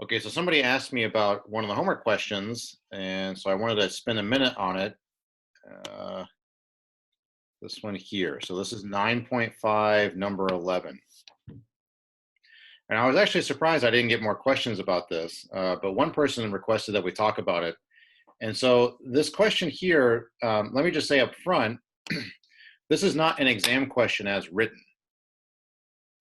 Okay, so somebody asked me about one of the homework questions, and so I wanted to spend a minute on it. Uh, this one here. So this is 9.5, number 11. And I was actually surprised I didn't get more questions about this, but one person requested that we talk about it. And so this question here, let me just say up front, this is not an exam question as written.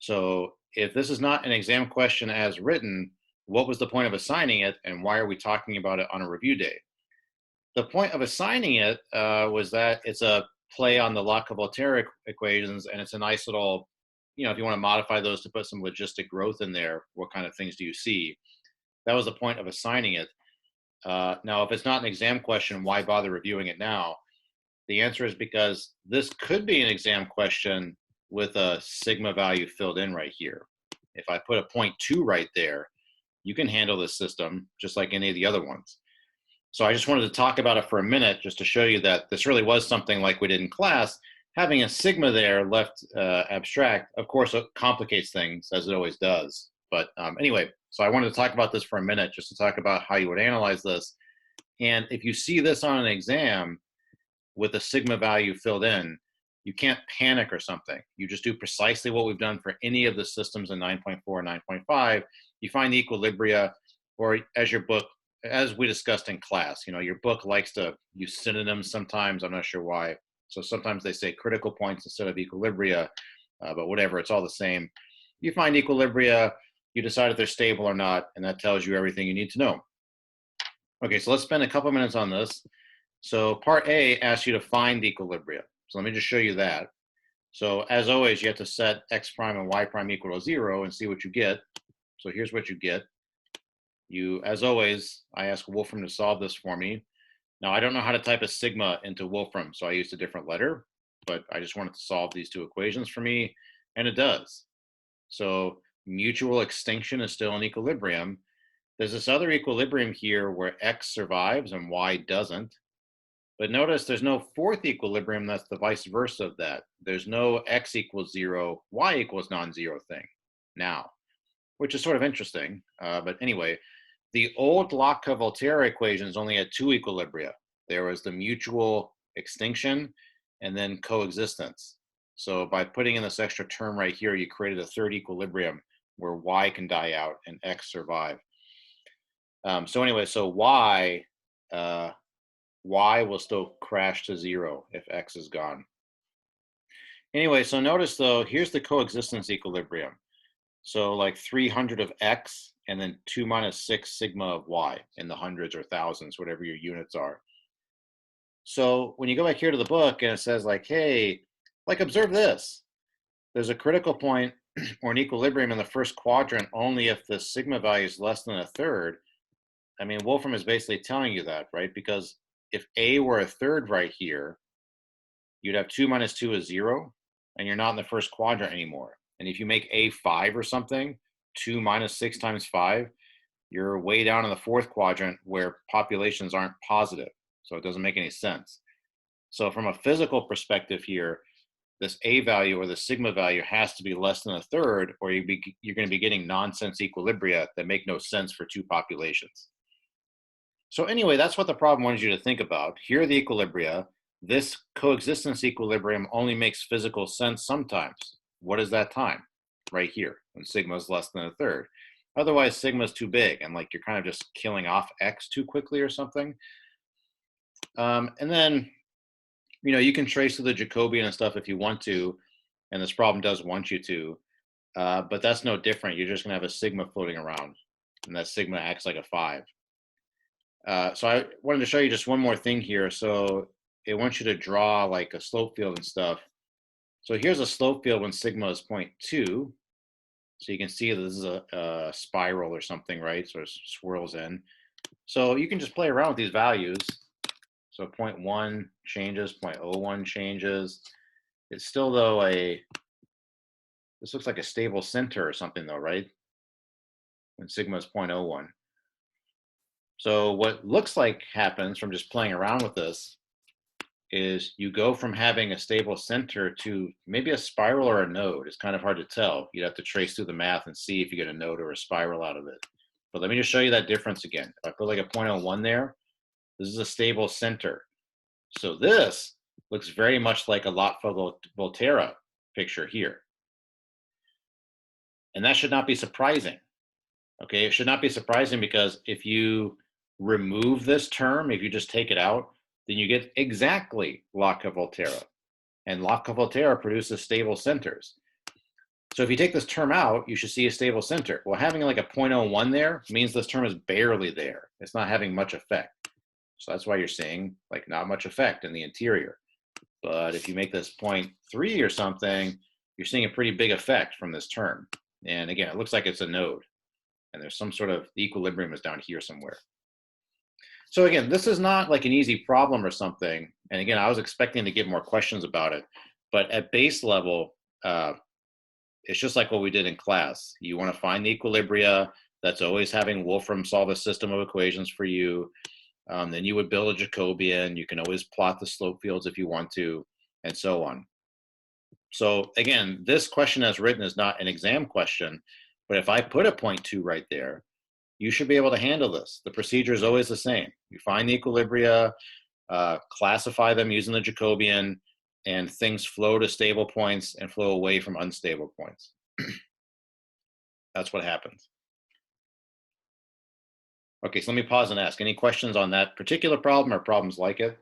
So if this is not an exam question as written, what was the point of assigning it, and why are we talking about it on a review day? The point of assigning it was that it's a play on the Lotka-Volterra equations, and it's a nice little, if you want to modify those to put some logistic growth in there, what kind of things do you see? That was the point of assigning it. Now, if it's not an exam question, why bother reviewing it now? The answer is because this could be an exam question with a sigma value filled in right here. If I put a 0.2 right there, you can handle this system just like any of the other ones. So I just wanted to talk about it for a minute just to show you that this really was something like we did in class. Having a sigma there left abstract, of course, it complicates things as it always does. But anyway, so I wanted to talk about this for a minute just to talk about how you would analyze this. And if you see this on an exam with a sigma value filled in, you can't panic or something. You just do precisely what we've done for any of the systems in 9.4 and 9.5. You find the equilibria, or as we discussed in class, your book likes to use synonyms sometimes. I'm not sure why. So sometimes they say critical points instead of equilibria, but whatever, it's all the same. You find equilibria, you decide if they're stable or not, and that tells you everything you need to know. Okay, so let's spend a couple minutes on this. So part A asks you to find equilibria. So let me just show you that. So as always, you have to set x prime and y prime equal to 0 and see what you get. So here's what you get. As always, I ask Wolfram to solve this for me. Now, I don't know how to type a sigma into Wolfram, so I used a different letter, but I just wanted to solve these two equations for me, and it does. So mutual extinction is still in equilibrium. There's this other equilibrium here where x survives and y doesn't. But notice there's no fourth equilibrium that's the vice versa of that. There's no x equals 0, y equals non-zero thing now, which is sort of interesting. But anyway, the old Lotka-Volterra equations only had two equilibria. There was the mutual extinction and then coexistence. So by putting in this extra term right here, you created a third equilibrium where y can die out and x survive. So anyway, so y will still crash to 0 if x is gone. Anyway, so notice though, here's the coexistence equilibrium. So like 300 of x and then 2 minus 6 sigma of y in the hundreds or thousands, whatever your units are. So when you go back here to the book and it says like, hey, like observe this. There's a critical point or an equilibrium in the first quadrant only if the sigma value is less than a third. I mean, Wolfram is basically telling you that, right? Because if A were a third right here, you'd have 2 minus 2 is 0, and you're not in the first quadrant anymore. And if you make A 5 or something, 2 minus 6 times 5, you're way down in the fourth quadrant where populations aren't positive. So it doesn't make any sense. So from a physical perspective here, this A value or the sigma value has to be less than a third, or you're going to be getting nonsense equilibria that make no sense for two populations. So anyway, that's what the problem wanted you to think about. Here are the equilibria. This coexistence equilibrium only makes physical sense sometimes. What is that time? Right here, when sigma is less than a third. Otherwise, sigma is too big, and like you're kind of just killing off x too quickly or something. And then, you can trace to the Jacobian and stuff if you want to, and this problem does want you to, but that's no different. You're just going to have a sigma floating around, and that sigma acts like a 5. So I wanted to show you just one more thing here. So it wants you to draw like a slope field and stuff. So here's a slope field when sigma is 0.2. So you can see this is a spiral or something, right? So it swirls in. So you can just play around with these values. So 0.1 changes, 0.01 changes. It's still though this looks like a stable center or something though, right? When sigma is 0.01. So what looks like happens from just playing around with this is you go from having a stable center to maybe a spiral or a node. It's kind of hard to tell. You'd have to trace through the math and see if you get a node or a spiral out of it. But let me just show you that difference again. If I put like a 0.01 there, this is a stable center. So this looks very much like a Lotfa-Volterra picture here. And that should not be surprising. Okay, it should not be surprising because if you remove this term, if you just take it out, then you get exactly Lotfa-Volterra. And Lotfa-Volterra produces stable centers. So if you take this term out, you should see a stable center. Well, having like a 0.01 there means this term is barely there. It's not having much effect. So that's why you're seeing like not much effect in the interior. But if you make this 0.3 or something, you're seeing a pretty big effect from this term. And again, it looks like it's a node. And there's some sort of, the equilibrium is down here somewhere. So again, this is not like an easy problem or something. And again, I was expecting to get more questions about it. But at base level, it's just like what we did in class. You want to find the equilibria. That's always having Wolfram solve a system of equations for you. Then you would build a Jacobian. You can always plot the slope fields if you want to, and so on. So again, this question as written is not an exam question, but if I put a 0.2 right there, you should be able to handle this. The procedure is always the same. You find the equilibria, classify them using the Jacobian, and things flow to stable points and flow away from unstable points. That's what happens. Okay, so let me pause and ask. Any questions on that particular problem or problems like it?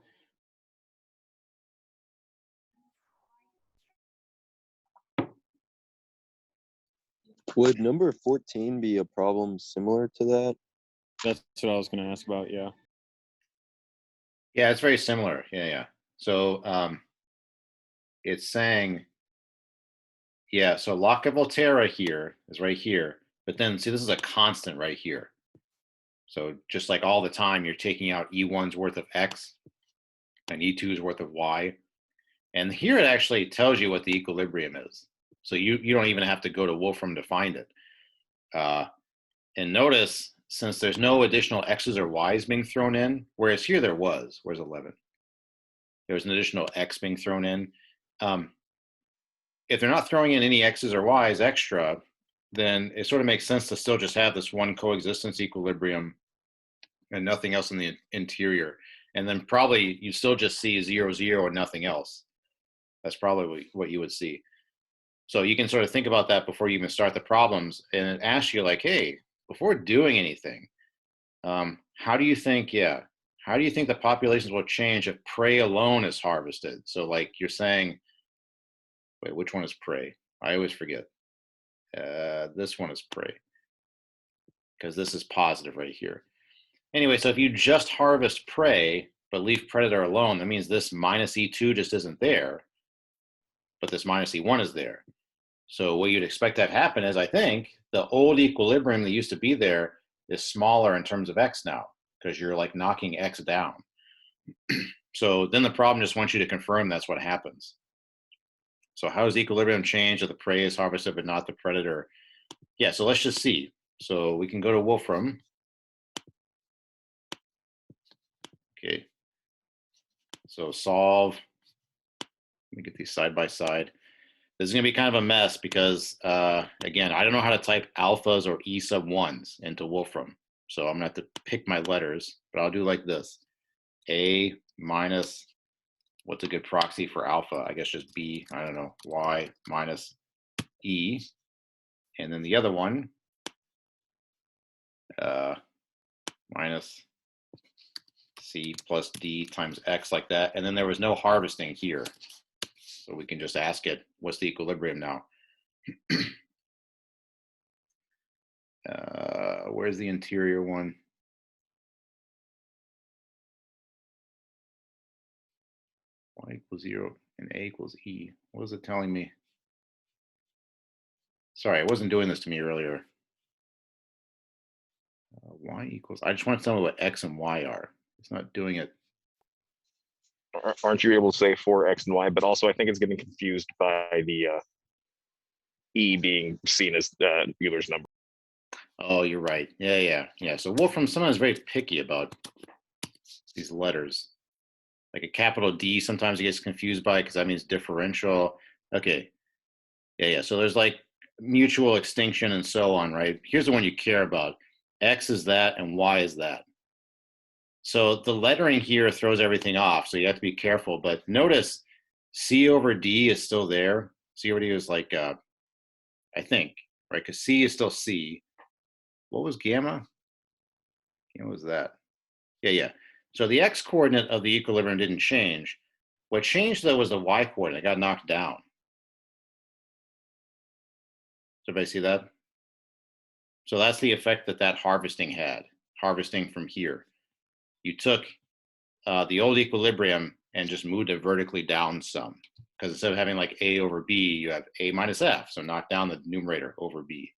Would number 14 be a problem similar to that? That's what I was going to ask about, yeah. Yeah, it's very similar. Yeah. So it's saying, yeah, so Lotfa-Volterra here is right here. But then see, this is a constant right here. So just like all the time, you're taking out E1's worth of X and E2's worth of Y. And here it actually tells you what the equilibrium is. So you don't even have to go to Wolfram to find it. And notice, since there's no additional X's or Y's being thrown in, whereas here there was, where's 11? There was an additional X being thrown in. If they're not throwing in any X's or Y's extra, then it sort of makes sense to still just have this one coexistence equilibrium and nothing else in the interior. And then probably you still just see 0, 0 and nothing else. That's probably what you would see. So you can sort of think about that before you even start the problems, and it asks you like, hey, before doing anything, how do you think the populations will change if prey alone is harvested? So like you're saying, wait, which one is prey? I always forget. This one is prey because this is positive right here. Anyway, so if you just harvest prey but leave predator alone, that means this minus E2 just isn't there, but this minus E1 is there. So what you'd expect to have happen is, I think, the old equilibrium that used to be there is smaller in terms of X now, because you're like knocking X down. So then the problem just wants you to confirm that's what happens. So how does equilibrium change if the prey is harvested but not the predator? Yeah, so let's just see. So we can go to Wolfram. Okay. So solve. Let me get these side by side. This is going to be kind of a mess because, again, I don't know how to type alphas or E sub 1s into Wolfram. So I'm going to have to pick my letters, but I'll do like this. A minus, what's a good proxy for alpha? I guess just B, I don't know, Y minus E. And then the other one, minus C plus D times X, like that. And then there was no harvesting here. So we can just ask it, what's the equilibrium now? Where's the interior one? Y equals 0 and A equals E. What is it telling me? Sorry, it wasn't doing this to me earlier. Y equals, I just want to tell me what X and Y are. It's not doing it. Aren't you able to say for X and Y? But also I think it's getting confused by the E being seen as Euler's number. Oh, you're right. Yeah. So Wolfram sometimes very picky about these letters. Like a capital D sometimes it gets confused by because that means differential. Okay. Yeah. So there's like mutual extinction and so on, right? Here's the one you care about. X is that, and Y is that. So the lettering here throws everything off, so you have to be careful. But notice C over D is still there. C over D is like, I think, right? Because C is still C. What was gamma? What was that? Yeah. So the X coordinate of the equilibrium didn't change. What changed, though, was the Y coordinate. It got knocked down. Does everybody see that? So that's the effect that harvesting had, harvesting from here. You took the old equilibrium and just moved it vertically down some. Because instead of having like A over B, you have A minus F. So knock down the numerator over B.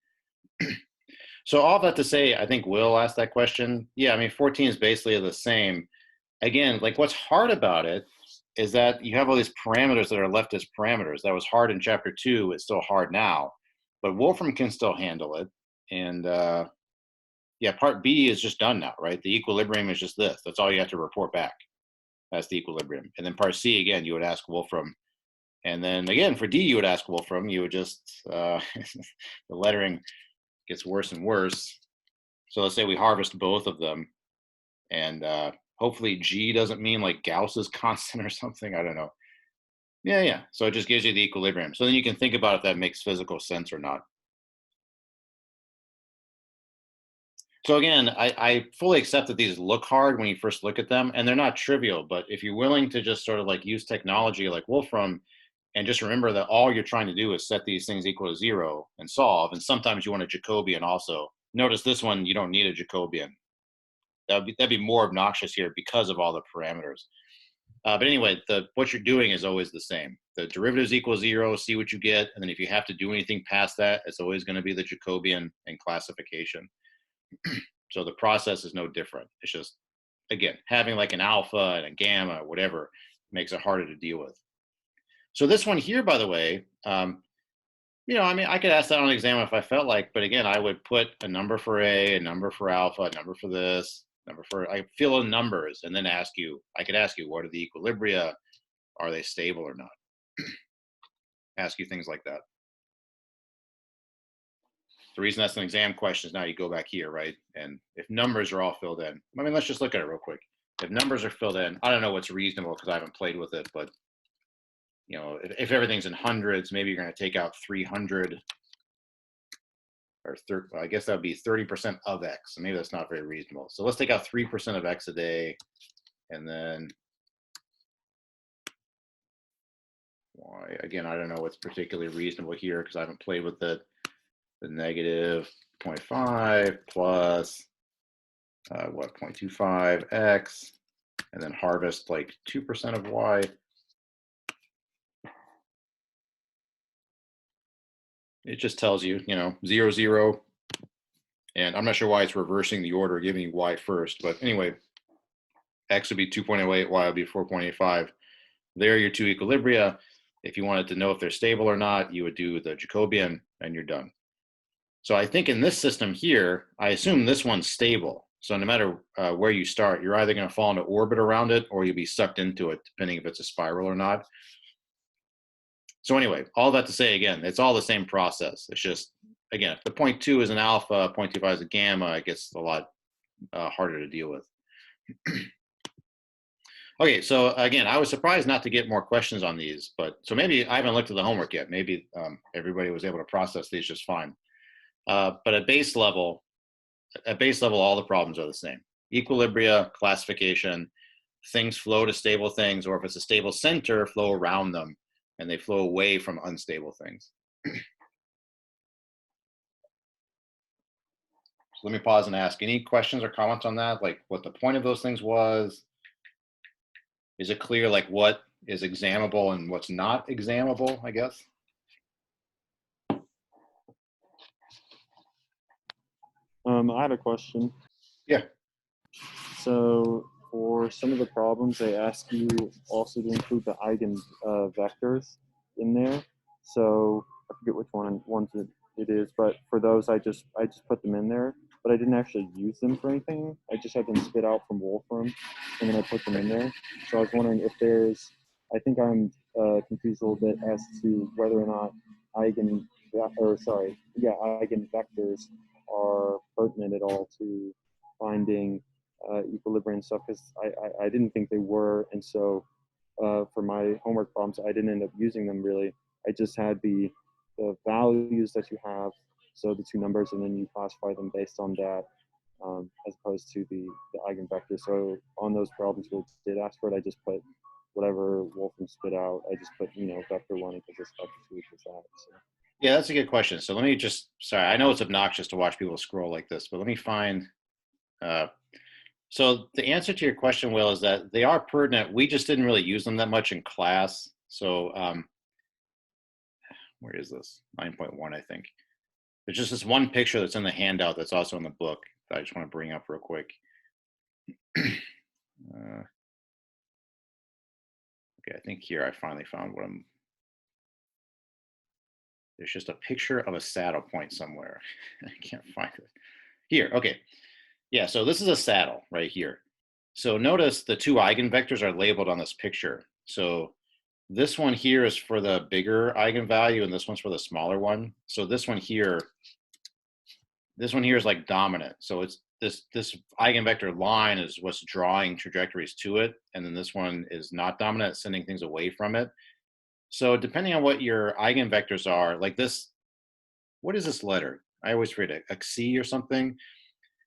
So all that to say, I think Will asked that question. Yeah, I mean, 14 is basically the same. Again, like what's hard about it is that you have all these parameters that are left as parameters. That was hard in chapter 2. It's still hard now. But Wolfram can still handle it. And yeah, part B is just done now, right? The equilibrium is just this. That's all you have to report back. That's the equilibrium. And then part C, again, you would ask Wolfram. And then again, for D, you would ask Wolfram. You would just, the lettering gets worse and worse. So let's say we harvest both of them. And hopefully G doesn't mean like Gauss's constant or something. I don't know. Yeah. So it just gives you the equilibrium. So then you can think about if that makes physical sense or not. So again, I fully accept that these look hard when you first look at them, and they're not trivial. But if you're willing to just sort of like use technology like Wolfram, and just remember that all you're trying to do is set these things equal to 0 and solve. And sometimes you want a Jacobian also. Notice this one, you don't need a Jacobian. That'd be more obnoxious here because of all the parameters. But anyway, what you're doing is always the same. The derivatives equal 0, see what you get. And then if you have to do anything past that, it's always going to be the Jacobian and classification. So the process is no different. It's just, again, having like an alpha and a gamma, whatever, makes it harder to deal with. So this one here, by the way, I mean, I could ask that on an exam if I felt like, but again, I would put a number for A, a number for alpha, a number for this, I fill in numbers and then I could ask you, what are the equilibria? Are they stable or not? Ask you things like that. The reason that's an exam question is now you go back here, right? And if numbers are all filled in, I mean, let's just look at it real quick. If numbers are filled in, I don't know what's reasonable because I haven't played with it, but if everything's in hundreds, maybe you're going to take out 300 or I guess that would be 30% of X. So maybe that's not very reasonable. So let's take out 3% of X a day. And then Y, again, I don't know what's particularly reasonable here because I haven't played with it. The negative 0.5 plus 0.25 X, and then harvest like 2% of Y. It just tells you, 0, 0. And I'm not sure why it's reversing the order, giving you Y first. But anyway, X would be 2.08, Y would be 4.85. There are your two equilibria. If you wanted to know if they're stable or not, you would do the Jacobian and you're done. So I think in this system here, I assume this one's stable. So no matter where you start, you're either going to fall into orbit around it or you'll be sucked into it, depending if it's a spiral or not. So anyway, all that to say, again, it's all the same process. It's just, again, if the 0.2 is an alpha, 0.25 is a gamma, it gets a lot harder to deal with. Okay, so again, I was surprised not to get more questions on these, but so maybe I haven't looked at the homework yet. Maybe everybody was able to process these just fine. But at base level, all the problems are the same. Equilibria, classification, things flow to stable things, or if it's a stable center, flow around them, and they flow away from unstable things. So let me pause and ask, any questions or comments on that? Like what the point of those things was? Is it clear like what is examinable and what's not examinable, I guess? I had a question. Yeah. So for some of the problems, they ask you also to include the eigen vectors in there. So I forget which ones it is, but for those, I just put them in there, but I didn't actually use them for anything. I just had them spit out from Wolfram, and then I put them in there. So I was wondering if there's, I think I'm confused a little bit as to whether or not eigenvectors are pertinent at all to finding equilibrium stuff, because I didn't think they were. And so for my homework problems, I didn't end up using them really. I just had the values that you have, so the two numbers, and then you classify them based on that, as opposed to the eigenvector. So on those problems where it did ask for it, I just put whatever Wolfram spit out. I just put, vector 1 equals this, vector 2 equals that. So. Yeah, that's a good question. So let me just, sorry, I know it's obnoxious to watch people scroll like this, but let me find, so the answer to your question, Will, is that they are pertinent. We just didn't really use them that much in class. So where is this? 9.1, I think. There's just this one picture that's in the handout that's also in the book that I just want to bring up real quick. Okay, I think here I finally found what I'm, there's just a picture of a saddle point somewhere. I can't find it. Here, okay. Yeah, so this is a saddle right here. So notice the two eigenvectors are labeled on this picture. So this one here is for the bigger eigenvalue, and this one's for the smaller one. So this one here is like dominant. So it's this eigenvector line is what's drawing trajectories to it, and then this one is not dominant, sending things away from it. So depending on what your eigenvectors are, like this, what is this letter? I always forget it, a C or something.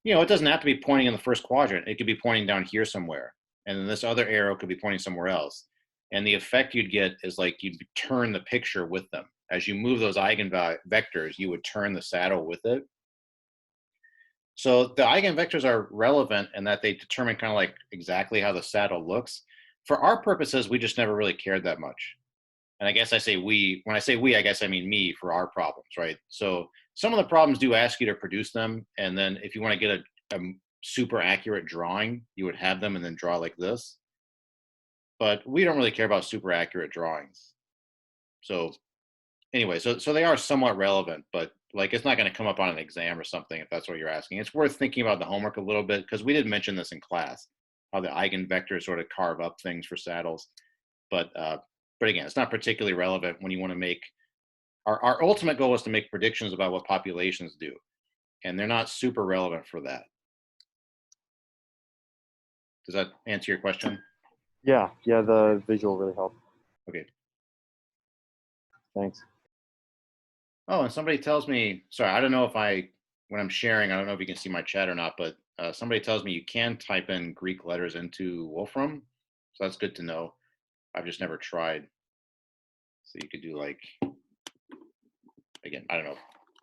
It doesn't have to be pointing in the first quadrant. It could be pointing down here somewhere. And then this other arrow could be pointing somewhere else. And the effect you'd get is like you'd turn the picture with them. As you move those eigenvectors, you would turn the saddle with it. So the eigenvectors are relevant in that they determine kind of like exactly how the saddle looks. For our purposes, we just never really cared that much. And I guess I say we, when I say we, I guess I mean me for our problems, right? So some of the problems do ask you to produce them. And then if you want to get a super accurate drawing, you would have them and then draw like this. But we don't really care about super accurate drawings. So anyway, so they are somewhat relevant, but like it's not going to come up on an exam or something if that's what you're asking. It's worth thinking about the homework a little bit, because we did mention this in class, how the eigenvectors sort of carve up things for saddles. But again, it's not particularly relevant when you want to make, our ultimate goal is to make predictions about what populations do. And they're not super relevant for that. Does that answer your question? Yeah, the visual really helped. Okay. Thanks. Oh, and somebody tells me, sorry, I don't know if when I'm sharing, I don't know if you can see my chat or not, but somebody tells me you can type in Greek letters into Wolfram. So that's good to know. I've just never tried. So you could do like, again, I don't know.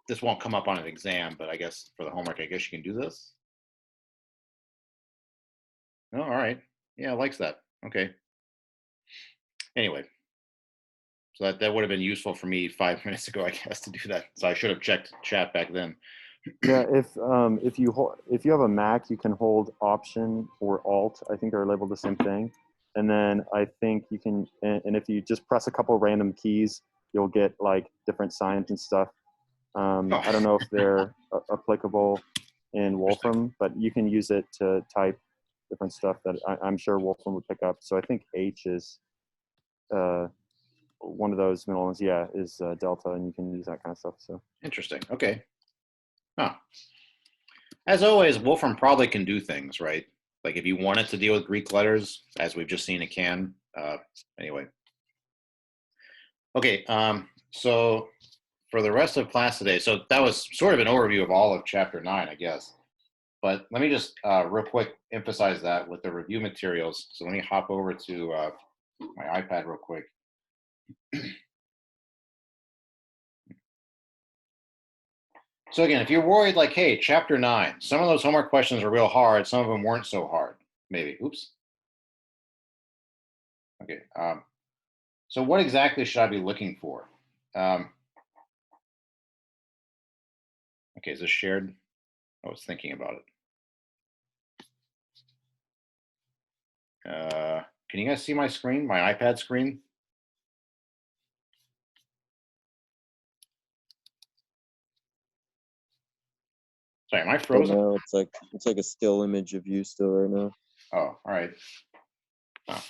This won't come up on an exam, but I guess for the homework, I guess you can do this. Oh, all right. Yeah, likes that. Okay. Anyway, so that would have been useful for me 5 minutes ago, I guess, to do that. So I should have checked chat back then. Yeah, if you have a Mac, you can hold Option or Alt. I think they're labeled the same thing. And then I think you can, and if you just press a couple random keys, you'll get like different signs and stuff. I don't know if they're applicable in Wolfram, but you can use it to type different stuff that I'm sure Wolfram would pick up. So I think H is one of those middle ones. Yeah, is delta, and you can use that kind of stuff. So Interesting. Okay. Huh. As always, Wolfram probably can do things, right? Like if you want it to deal with Greek letters, as we've just seen it can. Anyway. Okay, so for the rest of class today, so that was sort of an overview of all of chapter 9, I guess. But let me just real quick emphasize that with the review materials. So let me hop over to my iPad real quick. So again, if you're worried like, hey, chapter 9, some of those homework questions are real hard, some of them weren't so hard, maybe. Oops. Okay. So what exactly should I be looking for? Okay, is this shared? I was thinking about it. Can you guys see my screen, my iPad screen? Sorry, am I frozen? No, it's like a still image of you still right now. Oh, all right. Oh.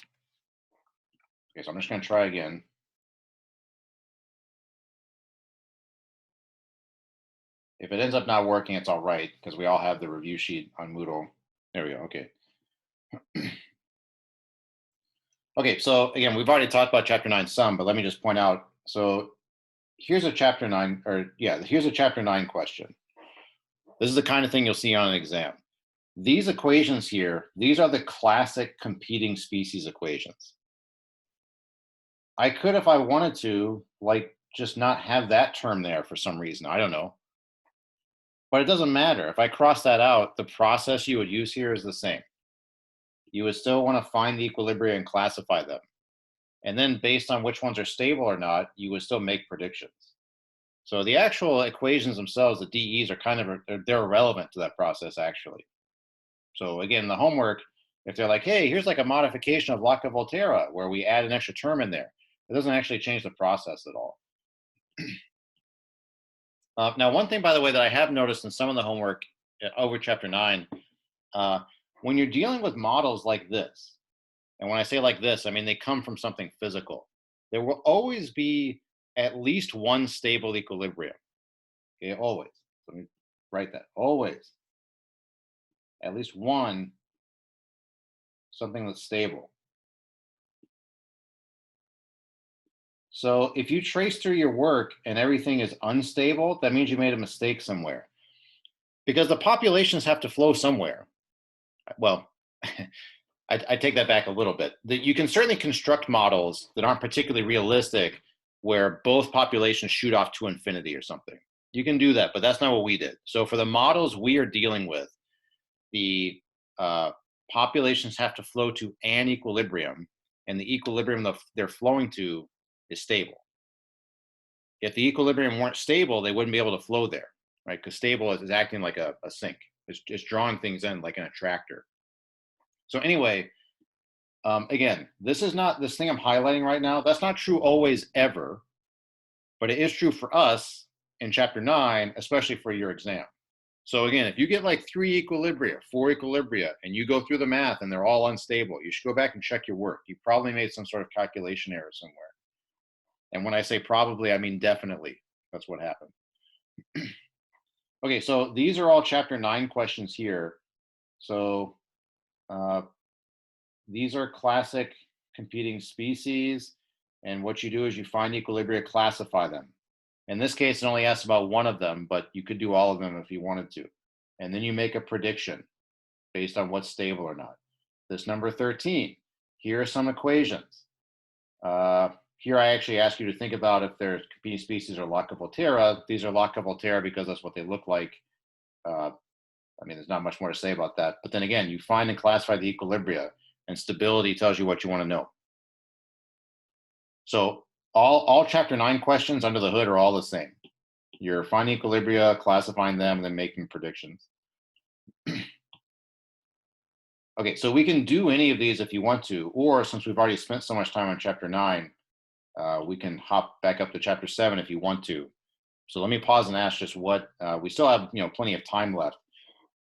Okay, so I'm just going to try again. If it ends up not working, it's all right, because we all have the review sheet on Moodle. There we go, okay. Okay, so again, we've already talked about chapter 9 some, but let me just point out. So here's a chapter 9, or yeah, here's a chapter 9 question. This is the kind of thing you'll see on an exam. These equations here, these are the classic competing species equations. I could, if I wanted to, like, just not have that term there for some reason. I don't know. But it doesn't matter. If I cross that out, the process you would use here is the same. You would still want to find the equilibria and classify them. And then based on which ones are stable or not, you would still make predictions. So the actual equations themselves, the DEs, are kind of, they're irrelevant to that process, actually. So again, the homework, if they're like, hey, here's like a modification of Locke-Volterra where we add an extra term in there, it doesn't actually change the process at all. Now, one thing, by the way, that I have noticed in some of the homework over chapter 9, when you're dealing with models like this, and when I say like this, I mean they come from something physical, there will always be at least one stable equilibrium. Okay, always. Let me write that. Always. At least one, something that's stable. So if you trace through your work and everything is unstable, that means you made a mistake somewhere. Because the populations have to flow somewhere. Well, I take that back a little bit. You can certainly construct models that aren't particularly realistic where both populations shoot off to infinity or something. You can do that, but that's not what we did. So for the models we are dealing with, the populations have to flow to an equilibrium, and the equilibrium that they're flowing to is stable. If the equilibrium weren't stable, they wouldn't be able to flow there, right? Because stable is acting like a sink. It's drawing things in like an attractor. So anyway, again, this is not, this thing I'm highlighting right now, that's not true always ever, but it is true for us in chapter 9, especially for your exam. So again, if you get like 3 equilibria, 4 equilibria, and you go through the math and they're all unstable, you should go back and check your work. You probably made some sort of calculation error somewhere. And when I say probably, I mean definitely. That's what happened. Okay, so these are all chapter 9 questions here. So these are classic competing species. And what you do is you find equilibria, classify them. In this case, it only asks about one of them, but you could do all of them if you wanted to. And then you make a prediction based on what's stable or not. This number 13, here are some equations. Here I actually ask you to think about if they're competing species or Locke-Volterra. These are Locke-Volterra because that's what they look like. I mean, there's not much more to say about that. But then again, you find and classify the equilibria, and stability tells you what you want to know. So all chapter 9 questions under the hood are all the same. You're finding equilibria, classifying them, and then making predictions. Okay, so we can do any of these if you want to, or since we've already spent so much time on chapter 9, we can hop back up to chapter 7 if you want to. So let me pause and ask just what, we still have plenty of time left.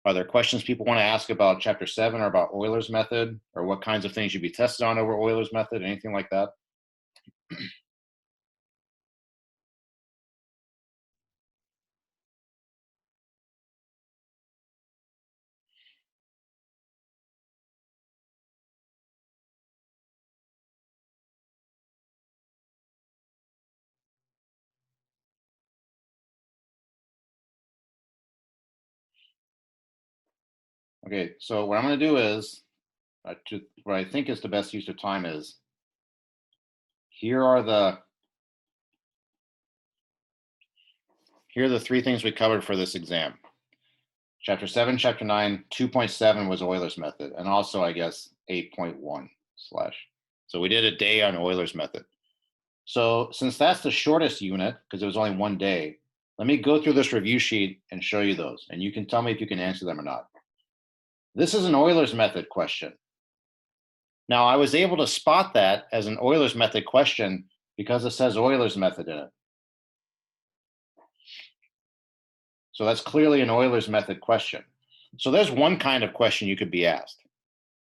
Are there questions people want to ask about chapter 7 or about Euler's method, or what kinds of things you'd be tested on over Euler's method, anything like that? Okay, so what I'm going to do is, what I think is the best use of time is, here are the 3 things we covered for this exam. Chapter 7, chapter 9, 2.7 was Euler's method, and also, I guess, 8.1 slash. So we did a day on Euler's method. So since that's the shortest unit, because it was only 1 day, let me go through this review sheet and show you those, and you can tell me if you can answer them or not. This is an Euler's method question. Now, I was able to spot that as an Euler's method question because it says Euler's method in it. So that's clearly an Euler's method question. So there's one kind of question you could be asked.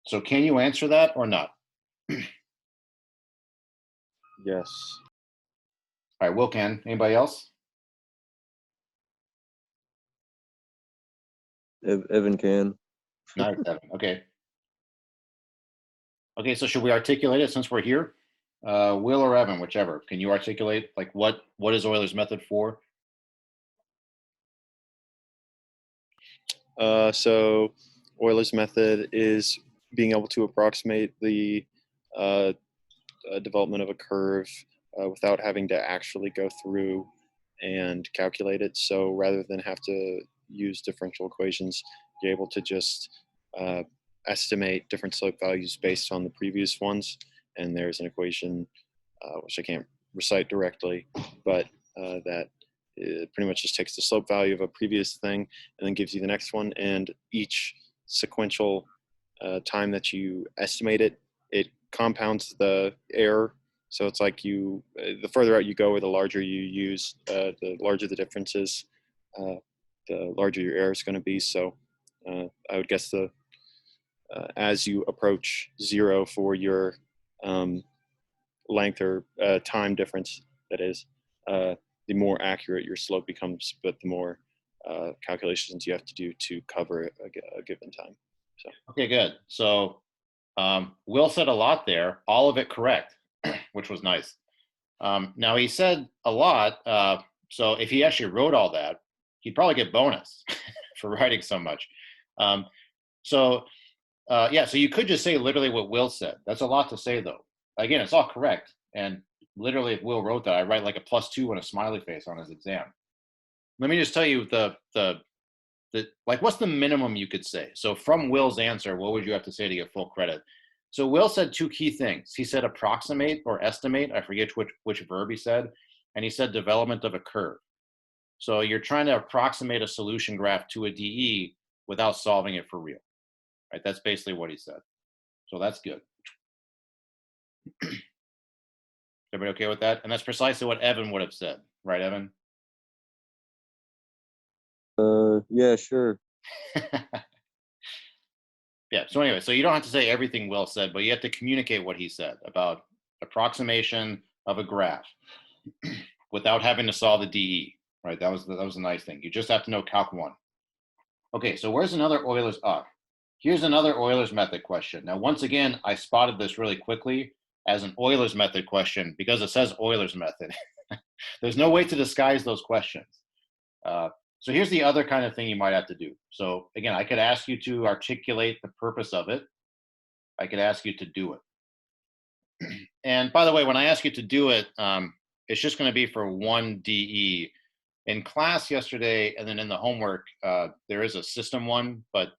So can you answer that or not? Yes. All right, Will can. Anybody else? Evan can. Nice, Evan. Okay. Okay, so should we articulate it since we're here? Will or Evan, whichever. Can you articulate like what is Euler's method for? So Euler's method is being able to approximate the development of a curve without having to actually go through and calculate it. So rather than have to use differential equations, you're able to just estimate different slope values based on the previous ones. And there's an equation, which I can't recite directly, but that it pretty much just takes the slope value of a previous thing and then gives you the next one. And each sequential time that you estimate it, it compounds the error. So it's like you, the further out you go or the larger you use, the larger the difference is, the larger your error is going to be. So I would guess as you approach 0 for your length or time difference, that is, the more accurate your slope becomes, but the more calculations you have to do to cover a given time. So. Okay, good. So Will said a lot there, all of it correct, which was nice. Now he said a lot, so if he actually wrote all that, he'd probably get bonus for writing so much. So you could just say literally what Will said. That's a lot to say, though. Again, it's all correct. And literally, if Will wrote that, I write like a +2 and a smiley face on his exam. Let me just tell you what's the minimum you could say? So from Will's answer, what would you have to say to get full credit? So Will said 2 key things. He said approximate or estimate. I forget which verb he said. And he said development of a curve. So you're trying to approximate a solution graph to a DE without solving it for real. Right? That's basically what he said. So that's good. Everybody okay with that? And that's precisely what Evan would have said. Right, Evan? Yeah, sure. Yeah, so anyway, so you don't have to say everything Will said, but you have to communicate what he said about approximation of a graph without having to solve the DE, right? That was a nice thing. You just have to know Calc 1. Okay, so where's another Euler's here's another Euler's method question. Now, once again, I spotted this really quickly as an Euler's method question because it says Euler's method. There's no way to disguise those questions. So here's the other kind of thing you might have to do. So again, I could ask you to articulate the purpose of it. I could ask you to do it. And by the way, when I ask you to do it, it's just going to be for one DE. In class yesterday and then in the homework, there is a system one, but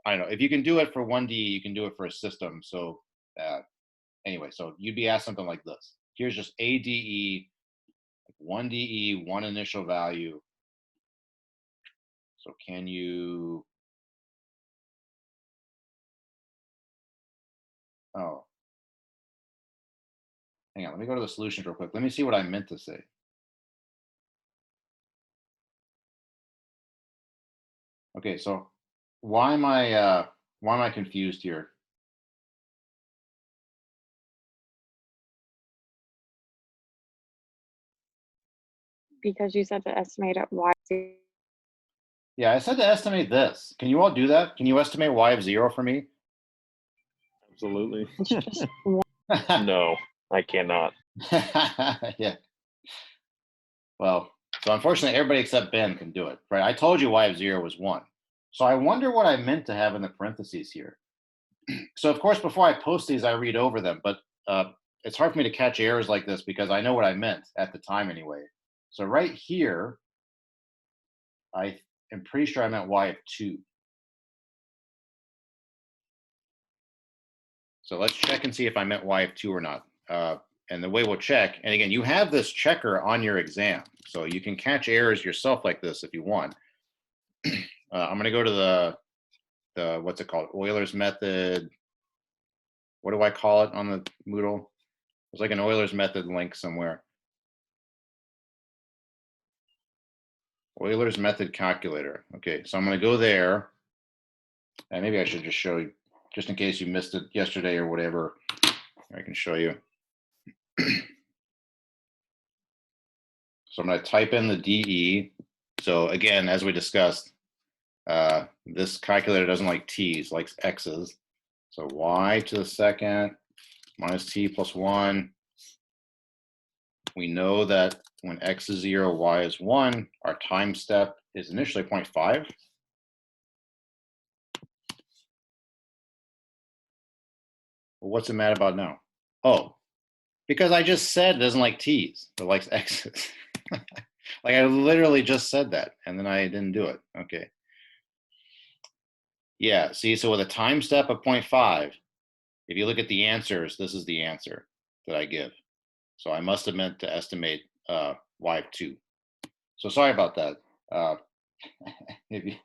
I don't know. If you can do it for one DE, you can do it for a system. So anyway, so you'd be asked something like this. Here's just a DE, one DE, one initial value. So can you, oh, hang on, let me go to the solutions real quick. Let me see what I meant to say. Okay, so why am I confused here? Because you said to estimate at y. Yeah, I said to estimate this. Can you all do that? Can you estimate y of 0 for me? Absolutely. It's just No, I cannot. Yeah. Well, so unfortunately, everybody except Ben can do it, right? I told you y of 0 was 1. So I wonder what I meant to have in the parentheses here. So of course, before I post these, I read over them, but it's hard for me to catch errors like this because I know what I meant at the time anyway. So right here, I am pretty sure I meant y of 2. So let's check and see if I meant y of 2 or not. And the way we'll check, and again, you have this checker on your exam, so you can catch errors yourself like this if you want. I'm going to go to the what's it called? Euler's method. What do I call it on the Moodle? There's like an Euler's method link somewhere. Euler's method calculator. Okay, so I'm going to go there. And maybe I should just show you, just in case you missed it yesterday or whatever. I can show you. So I'm going to type in the DE. So again, as we discussed, This calculator doesn't like t's, likes x's. So y to the second minus t plus 1. We know that when x is 0, y is 1, our time step is initially 0.5. Well, what's it mad about now? Oh, because I just said it doesn't like t's, it likes x's. Like I literally just said that, and then I didn't do it. Okay. Yeah, see, so with a time step of 0.5, if you look at the answers, this is the answer that I give. So I must have meant to estimate y of 2. So sorry about that. If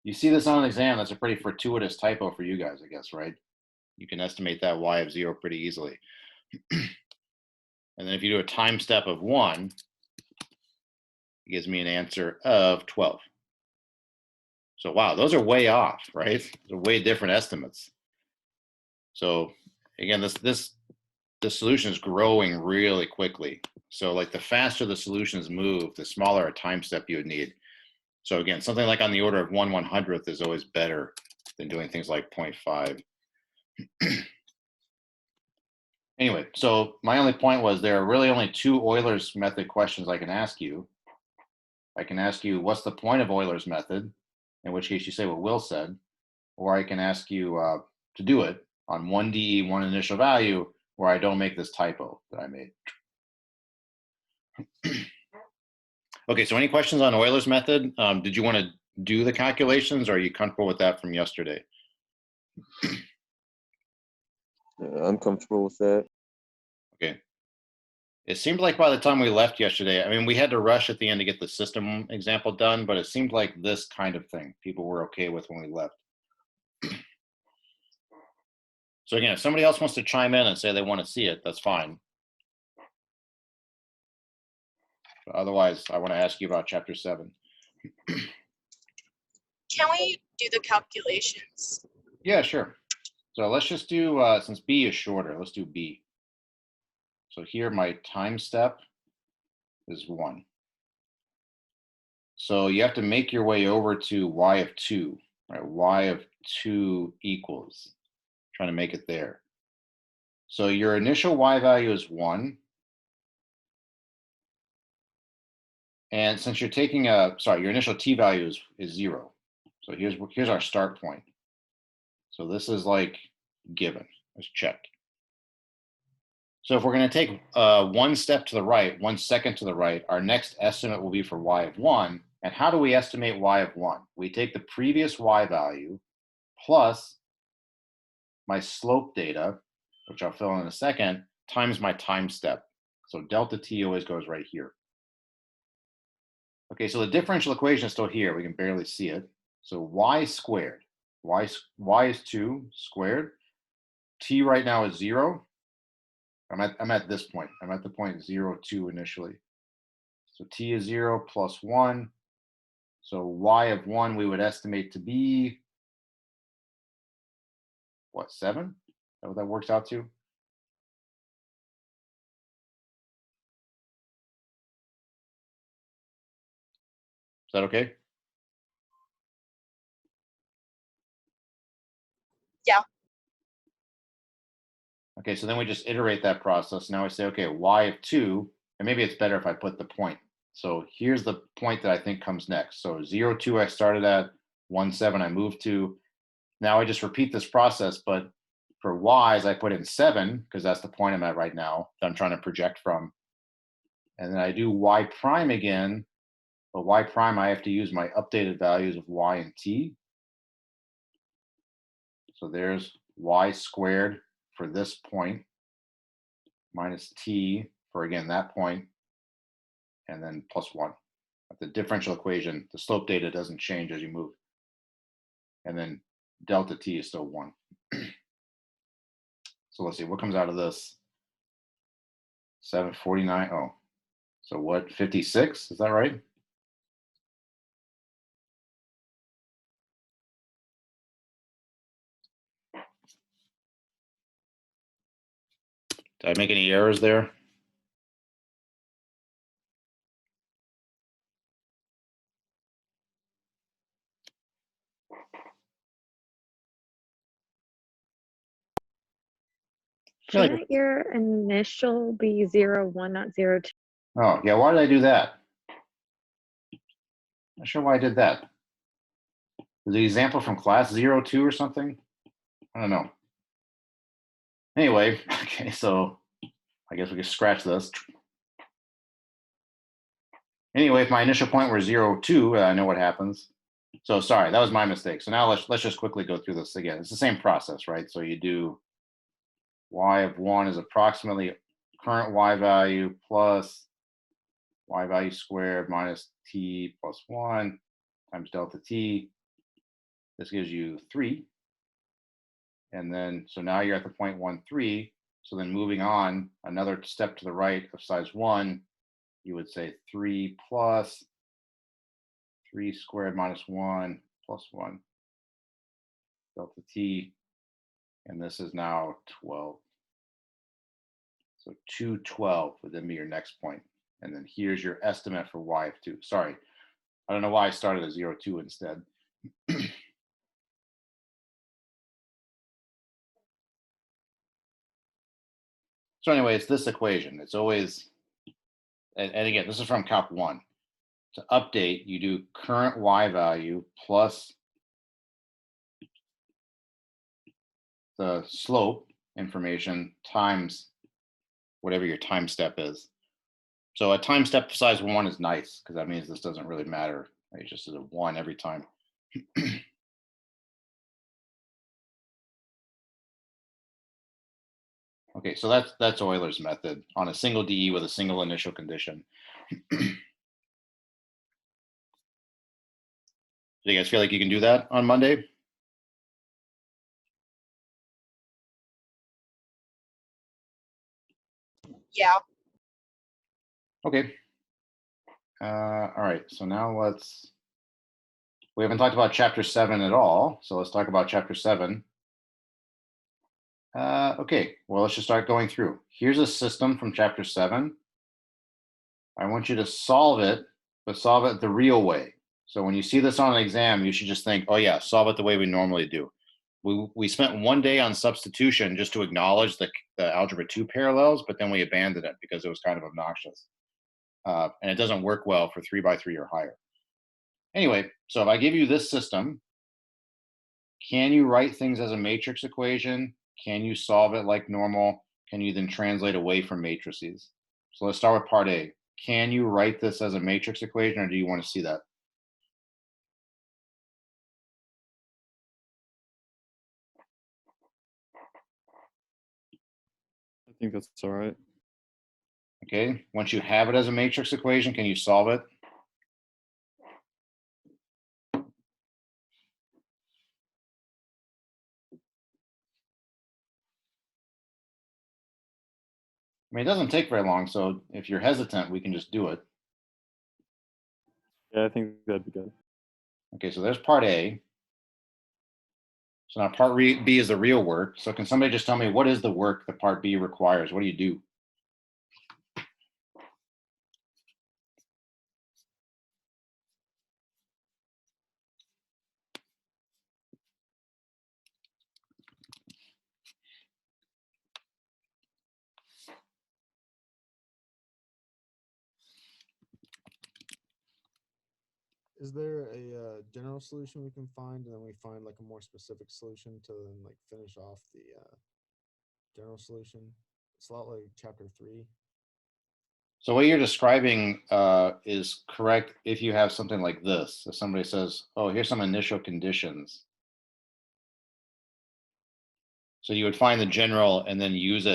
you see this on an exam, that's a pretty fortuitous typo for you guys, I guess, right? You can estimate that y of 0 pretty easily. And then if you do a time step of 1, it gives me an answer of 12. So wow, those are way off, right? They're way different estimates. So again, this solution is growing really quickly. So like the faster the solutions move, the smaller a time step you would need. So again, something like on the order of 1/100th is always better than doing things like 0.5. Anyway, so my only point was there are really only 2 Euler's method questions I can ask you. I can ask you, what's the point of Euler's method? In which case you say what Will said. Or I can ask you to do it on 1DE, one initial value, where I don't make this typo that I made. Okay, so any questions on Euler's method? Did you want to do the calculations, or are you comfortable with that from yesterday? I'm comfortable with that. Okay. It seemed like by the time we left yesterday, I mean, we had to rush at the end to get the system example done, but it seemed like this kind of thing people were okay with when we left. So again, if somebody else wants to chime in and say they want to see it, that's fine. But otherwise, I want to ask you about chapter 7. Can we do the calculations? Yeah, sure. So let's just do, since B is shorter, let's do B. So here my time step is 1. So you have to make your way over to y of 2, right? Y of 2 equals, trying to make it there. So your initial y value is 1. And since you're taking your initial t value is 0. So here's our start point. So this is like given, it's checked. So if we're going to take 1 step to the right, 1 second to the right, our next estimate will be for y of 1. And how do we estimate y of 1? We take the previous y value plus my slope data, which I'll fill in a second, times my time step. So delta t always goes right here. Okay, so the differential equation is still here. We can barely see it. So y squared, y is 2 squared. T right now is 0. I'm at this point. I'm at the point 0, 2 initially. So t is 0 plus 1. So y of 1 we would estimate to be, what, 7? Is that what that works out to? Is that okay? Yeah. Okay, so then we just iterate that process. Now we say, okay, y of 2, and maybe it's better if I put the point. So here's the point that I think comes next. So 0, 2 I started at, 1, 7 I moved to. Now I just repeat this process, but for y's I put in 7, because that's the point I'm at right now that I'm trying to project from. And then I do y prime again, but y prime I have to use my updated values of y and t. So there's y squared for this point, minus t for, again, that point, and then plus 1. But the differential equation, the slope data doesn't change as you move. And then delta t is still 1. So let's see, what comes out of this? 749, oh. So what, 56, is that right? Did I make any errors there? feel like- Shouldn't your initial be 0, 1, not 0, 2? Oh, yeah, why did I do that? Not sure why I did that. Was the example from class 02 or something? I don't know. Anyway, okay, so I guess we can scratch this. Anyway, if my initial point were 02, I know what happens. So sorry, that was my mistake. So now let's just quickly go through this again. It's the same process, right? So you do y of 1 is approximately current y value plus y value squared minus t plus 1 times delta t. This gives you 3. And then, so now you're at the 0.13. So then moving on, another step to the right of size 1, you would say 3 plus 3 squared minus 1 plus 1 delta t. And this is now 12. So 212 would then be your next point. And then here's your estimate for y of 2. Sorry, I don't know why I started at 02 instead. So anyway, it's this equation. It's always, and again, this is from Calc 1. To update, you do current y value plus the slope information times whatever your time step is. So a time step size 1 is nice because that means this doesn't really matter. It's just a 1 every time. Okay, so that's Euler's method on a single DE with a single initial condition. Do you guys feel like you can do that on Monday? Yeah. Okay. All right, so now we haven't talked about chapter 7 at all, so let's talk about chapter 7. Okay, well, let's just start going through. Here's a system from chapter 7. I want you to solve it, but solve it the real way. So when you see this on an exam, you should just think, oh yeah, solve it the way we normally do. We spent 1 day on substitution just to acknowledge the algebra 2 parallels, but then we abandoned it because it was kind of obnoxious. And it doesn't work well for 3x3 or higher. Anyway, so if I give you this system, can you write things as a matrix equation? Can you solve it like normal? Can you then translate away from matrices? So let's start with part A. Can you write this as a matrix equation, or do you want to see that? I think that's all right. Okay, once you have it as a matrix equation, can you solve it? I mean, it doesn't take very long, so if you're hesitant, we can just do it. Yeah, I think that'd be good. Okay, so there's part A. So now part B is the real work. So can somebody just tell me what is the work that part B requires? What do you do? Is there a general solution we can find, and then we find like a more specific solution to then like finish off the general solution? It's a lot like chapter 3. So what you're describing is correct if you have something like this. If somebody says, oh, here's some initial conditions. So you would find the general and then use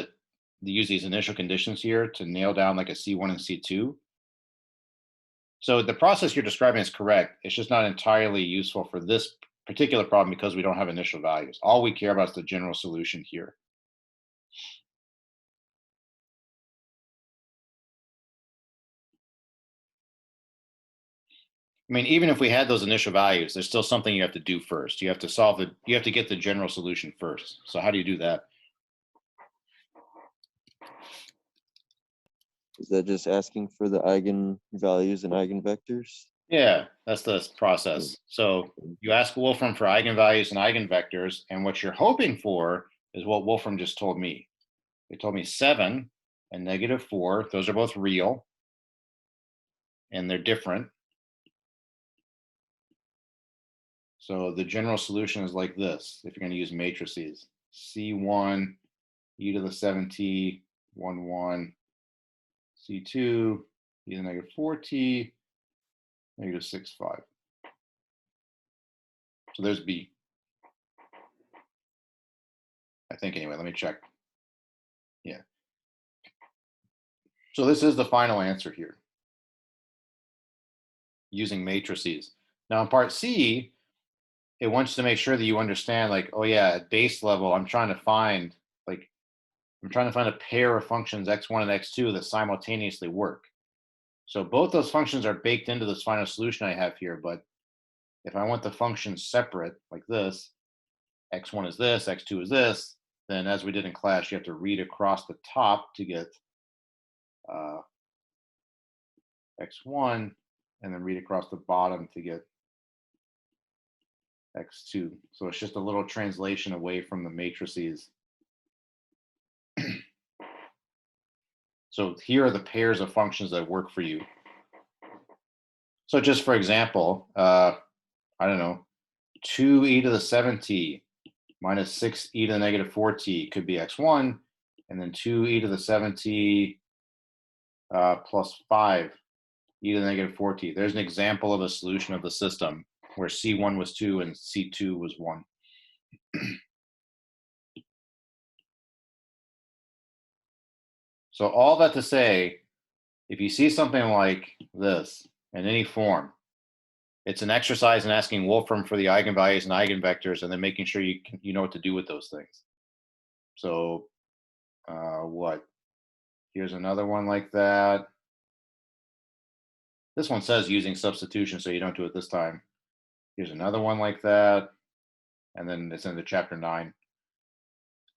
these initial conditions here to nail down like a C1 and C2. So the process you're describing is correct. It's just not entirely useful for this particular problem because we don't have initial values. All we care about is the general solution here. I mean, even if we had those initial values, there's still something you have to do first. You have to you have to get the general solution first. So how do you do that? Is that just asking for the eigenvalues and eigenvectors? Yeah, that's the process. So you ask Wolfram for eigenvalues and eigenvectors, and what you're hoping for is what Wolfram just told me. They told me 7 and -4. Those are both real. And they're different. So the general solution is like this, if you're going to use matrices. C1, e to the 7t, 1, 1. C2, e to the -4t, -6, 5. So there's B. I think anyway, let me check. Yeah. So this is the final answer here, using matrices. Now in part C, it wants to make sure that you understand, like, oh yeah, at base level, I'm trying to find a pair of functions x1 and x2 that simultaneously work. So both those functions are baked into this final solution I have here, but if I want the functions separate, like this, x1 is this, x2 is this, then as we did in class, you have to read across the top to get x1, and then read across the bottom to get x2. So it's just a little translation away from the matrices. So here are the pairs of functions that work for you. So just for example, I don't know, 2e to the 7t minus 6e to the -4t could be x1, and then 2e to the 7t plus 5e to the -4t. There's an example of a solution of the system where C1 was 2 and C2 was 1. So all that to say, if you see something like this in any form, it's an exercise in asking Wolfram for the eigenvalues and eigenvectors, and then making sure you know what to do with those things. So what? Here's another one like that. This one says using substitution, so you don't do it this time. Here's another one like that. And then it's into chapter 9.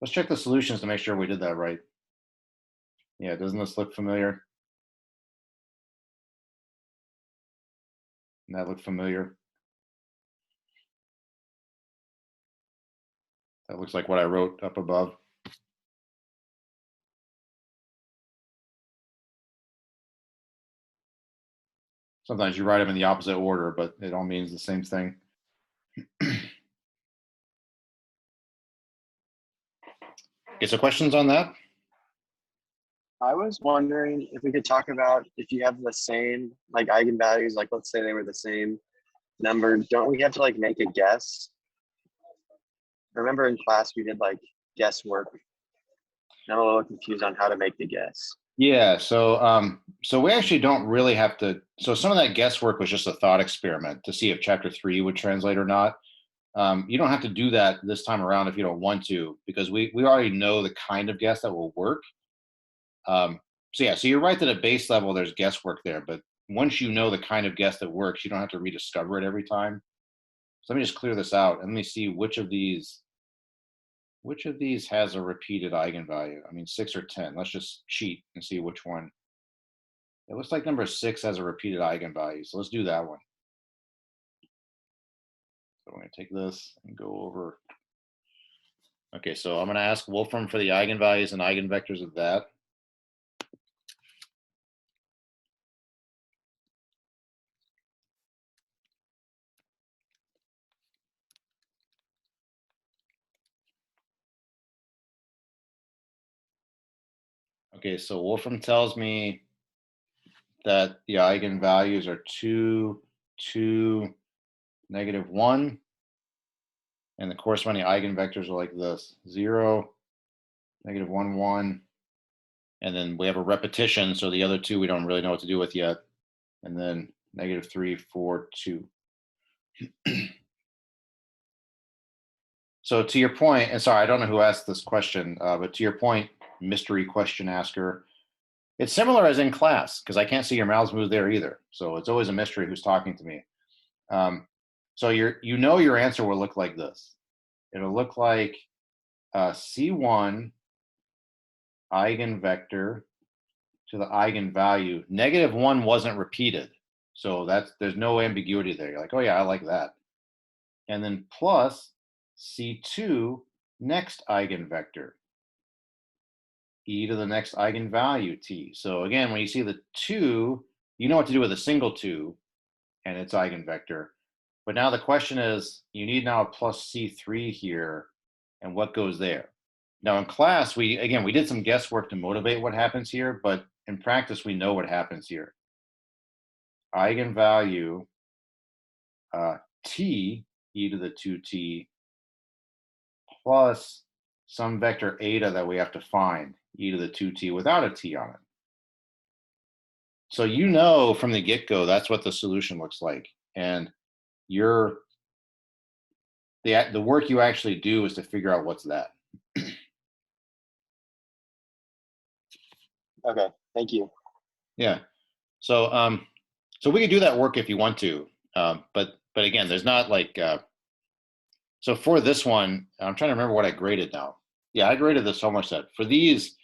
Let's check the solutions to make sure we did that right. Yeah, doesn't this look familiar? Doesn't that look familiar? That looks like what I wrote up above. Sometimes you write them in the opposite order, but it all means the same thing. Okay, so questions on that? I was wondering if we could talk about if you have the same like eigenvalues, like let's say they were the same number, don't we have to like make a guess? Remember in class we did like guesswork. I'm a little confused on how to make the guess. Yeah, so we actually don't really have to. So some of that guesswork was just a thought experiment to see if chapter 3 would translate or not. You don't have to do that this time around if you don't want to, because we already know the kind of guess that will work. So yeah, so you're right that at base level there's guesswork there, but once you know the kind of guess that works, you don't have to rediscover it every time. So let me just clear this out and let me see which of these has a repeated eigenvalue. I mean, 6 or 10. Let's just cheat and see which one. It looks like number 6 has a repeated eigenvalue, so let's do that one. So I'm going to take this and go over. Okay, so I'm going to ask Wolfram for the eigenvalues and eigenvectors of that. Okay, so Wolfram tells me that the eigenvalues are 2, 2, -1, and the corresponding eigenvectors are like this: 0, -1, 1, and then we have a repetition, so the other two we don't really know what to do with yet, and then -3, 4, 2. So to your point, and sorry, I don't know who asked this question, but to your point, mystery question asker, it's similar as in class, because I can't see your mouths move there either. So it's always a mystery who's talking to me. So your answer will look like this. It'll look like C1 eigenvector to the eigenvalue. -1 wasn't repeated. So there's no ambiguity there. You're like, oh yeah, I like that. And then plus C2 next eigenvector, e to the next eigenvalue t. So again, when you see the 2, you know what to do with a single 2 and its eigenvector. But now the question is, you need now a plus C3 here, and what goes there? Now in class, we did some guesswork to motivate what happens here, but in practice, we know what happens here. Eigenvalue t, e to the 2t, plus some vector eta that we have to find, e to the 2t without a t on it. So you know from the get-go, that's what the solution looks like. And the work you actually do is to figure out what's that. Okay, thank you. Yeah. So so we could do that work if you want to. But again, there's not like so for this one, I'm trying to remember what I graded now. Yeah, I graded this homework set. For these,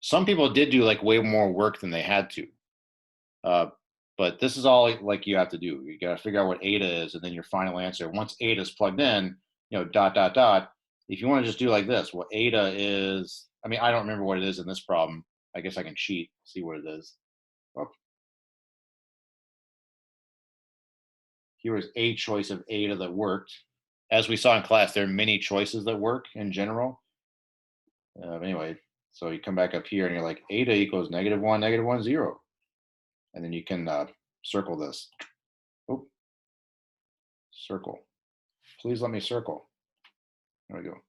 some people did do like way more work than they had to. But this is all like you have to do. You got to figure out what eta is, and then your final answer. Once eta is plugged in, dot, dot, dot. If you want to just do like this, what eta is, I mean, I don't remember what it is in this problem. I guess I can cheat, see what it is. Oh. Here is a choice of eta that worked. As we saw in class, there are many choices that work in general. Anyway, so you come back up here and you're like, eta equals -1, -1, 0. And then you can circle this. Oh, circle. Please let me circle. There we go.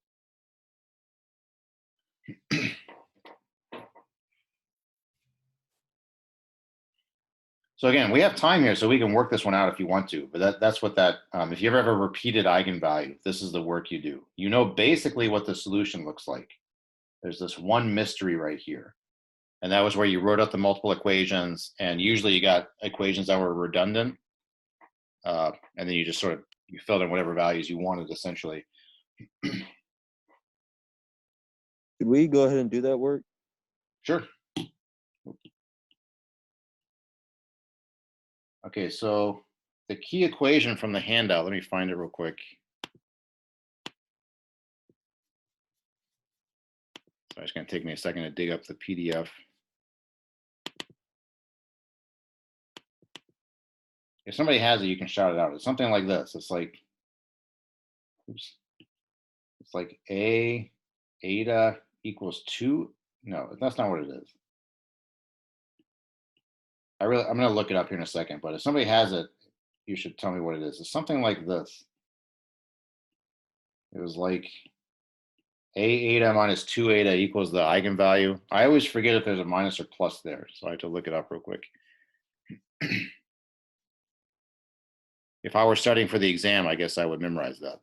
So again, we have time here, so we can work this one out if you want to. But that's what that. If you ever have a repeated eigenvalue, this is the work you do. You know basically what the solution looks like. There's this one mystery right here, and that was where you wrote out the multiple equations, and usually you got equations that were redundant, and then you just sort of you filled in whatever values you wanted essentially. Could we go ahead and do that work? Sure. Okay, so the key equation from the handout, let me find it real quick. So it's going to take me a second to dig up the PDF. If somebody has it, you can shout it out. It's something like this. It's like, oops. It's like A eta equals 2. No, that's not what it is. I'm going to look it up here in a second, but if somebody has it, you should tell me what it is. It's something like this. It was like A eta minus 2 eta equals the eigenvalue. I always forget if there's a minus or plus there, so I have to look it up real quick. If I were studying for the exam, I guess I would memorize that.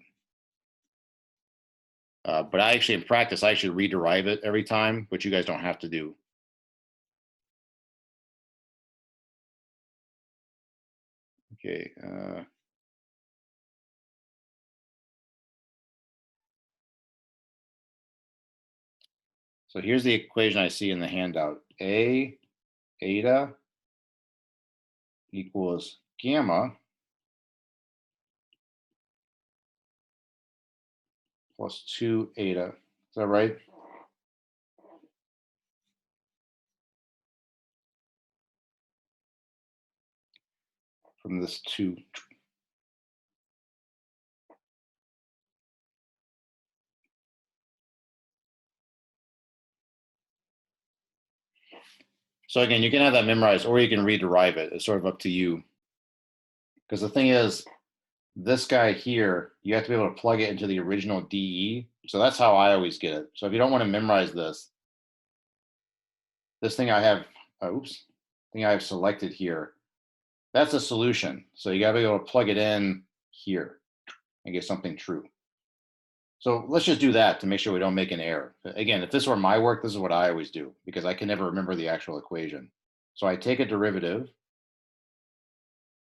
But I actually, in practice, I should rederive it every time, which you guys don't have to do. Okay. So here's the equation I see in the handout. A eta equals gamma plus 2 eta. Is that right? From this 2. So again, you can have that memorized or you can rederive it. It's sort of up to you. Because the thing is, this guy here, you have to be able to plug it into the original DE. So that's how I always get it. So if you don't want to memorize this thing I have, thing I have selected here, that's a solution. So you got to be able to plug it in here and get something true. So let's just do that to make sure we don't make an error. Again, if this were my work, this is what I always do because I can never remember the actual equation. So I take a derivative,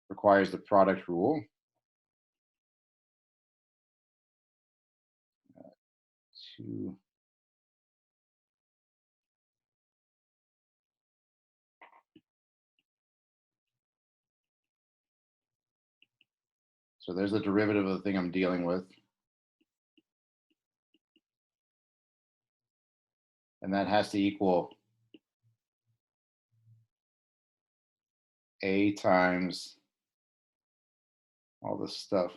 requires the product rule. So there's the derivative of the thing I'm dealing with. And that has to equal A times all this stuff.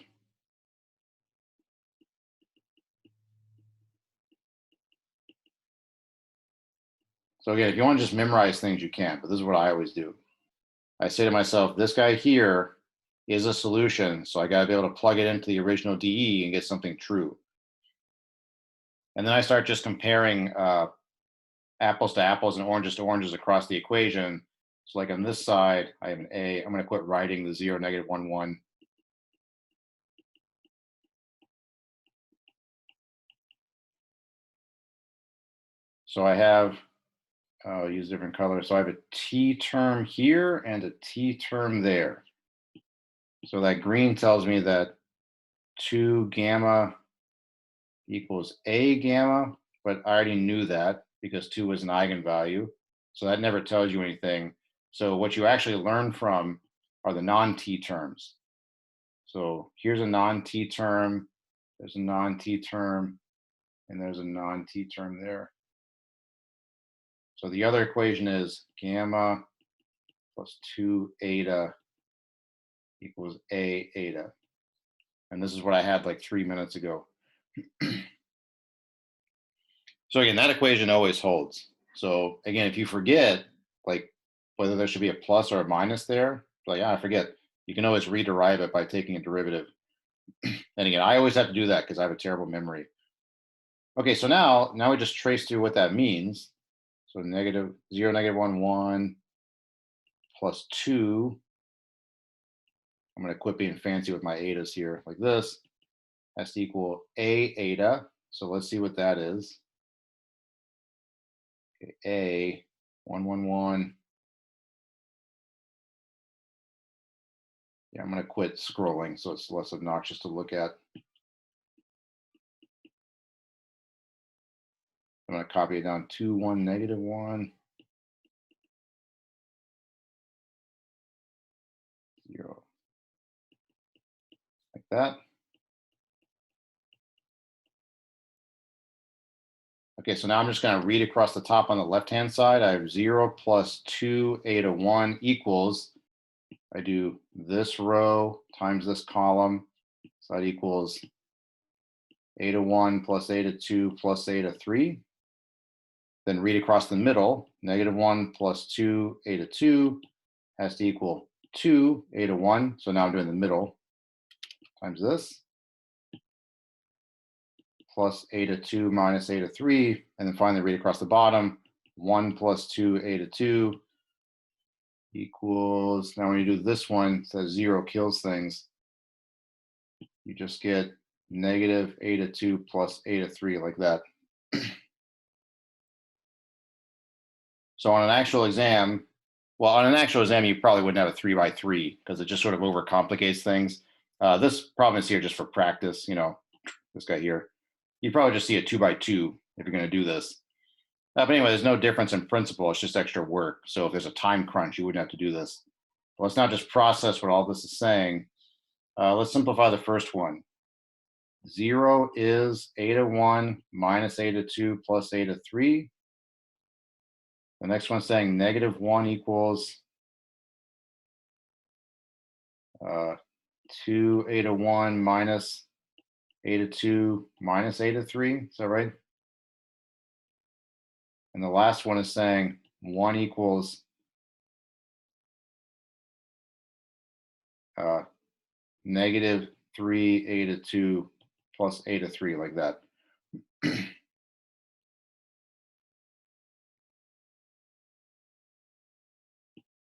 So again, if you want to just memorize things, you can, but this is what I always do. I say to myself, this guy here is a solution, so I got to be able to plug it into the original DE and get something true. And then I start just comparing apples to apples and oranges to oranges across the equation. So like on this side, I have an A. I'm going to quit writing the 0, -1, 1. So I have, I'll use different colors. So I have a T term here and a T term there. So that green tells me that 2 gamma equals A gamma, but I already knew that because 2 was an eigenvalue. So that never tells you anything. So what you actually learn from are the non-T terms. So here's a non-T term, there's a non-T term, and there's a non-T term there. So the other equation is gamma plus 2 eta equals A eta. And this is what I had like 3 minutes ago. So again, that equation always holds. So again, if you forget, like whether there should be a plus or a minus there, like, I forget, you can always rederive it by taking a derivative. And again, I always have to do that because I have a terrible memory. Okay, so now we just trace through what that means. So -0, -1, 1, plus 2. I'm going to quit being fancy with my etas here, like this, has to equal A eta. So let's see what that is. Okay, A, 1, 1, 1. Yeah, I'm going to quit scrolling so it's less obnoxious to look at. I'm going to copy it down 2, 1, -1, 0. Like that. Okay, so now I'm just going to read across the top on the left-hand side. I have 0 plus 2 eta 1 equals, I do this row times this column. So that equals eta 1 plus eta 2 plus eta 3. Then read across the middle, -1 plus 2 eta 2 has to equal 2 eta 1. So now I'm doing the middle times this, plus eta 2 minus eta 3. And then finally read across the bottom, 1 plus 2 eta 2 equals, now when you do this one, it says 0 kills things. You just get negative eta 2 plus eta 3, like that. So on an actual exam, well, on an actual exam, you probably wouldn't have a 3 by 3 because it just sort of overcomplicates things. This problem is here just for practice, you know, this guy here. You probably just see a 2 by 2 if you're going to do this. But anyway, there's no difference in principle. It's just extra work. So if there's a time crunch, you wouldn't have to do this. Well, let's not just process what all this is saying. Let's simplify the first one. 0 is eta 1 minus eta 2 plus eta 3. The next one's saying -1 equals 2 eta 1 minus eta 2 minus eta 3. Is that right? And the last one is saying 1 equals -3 eta 2 plus eta 3, like that.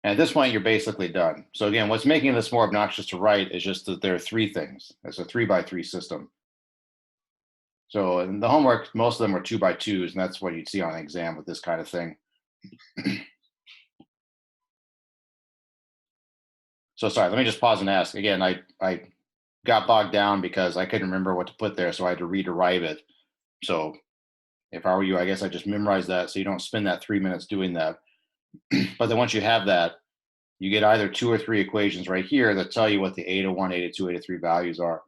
And at this point, you're basically done. So again, what's making this more obnoxious to write is just that there are 3 things. It's a 3 by 3 system. So in the homework, most of them are 2 by 2s, and that's what you'd see on an exam with this kind of thing. So sorry, let me just pause and ask. Again, I got bogged down because I couldn't remember what to put there, so I had to rederive it. So if I were you, I guess I just memorize that so you don't spend that 3 minutes doing that. But then once you have that, you get either 2 or 3 equations right here that tell you what the eta 1, eta 2, eta 3 values are.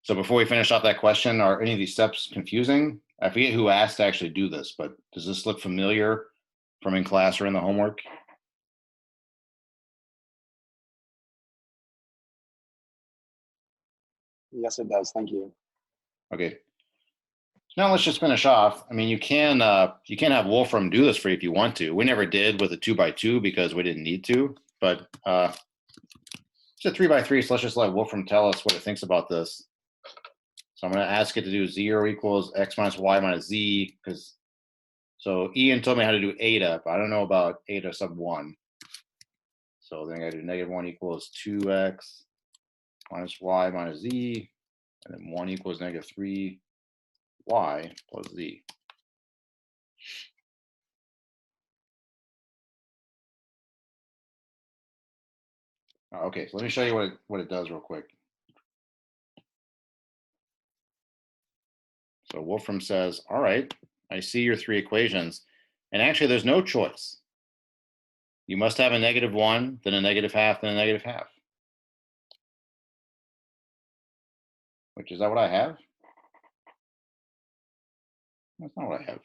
So before we finish off that question, are any of these steps confusing? I forget who asked to actually do this, but does this look familiar from in class or in the homework? Yes, it does. Thank you. Okay. Now let's just finish off. I mean, you can have Wolfram do this for you if you want to. We never did with a 2x2 because we didn't need to, but it's a 3x3, so let's just let Wolfram tell us what it thinks about this. So I'm going to ask it to do 0 equals x minus y minus z, because so Ian told me how to do eta, but I don't know about eta sub 1. So then I got to do -1 equals 2x minus y minus z, and then 1 equals -3y plus z. Okay, so let me show you what it does real quick. So Wolfram says, all right, I see your 3 equations. And actually, there's no choice. You must have a -1, then a -1/2, then a -1/2. Which, is that what I have? That's not what I have.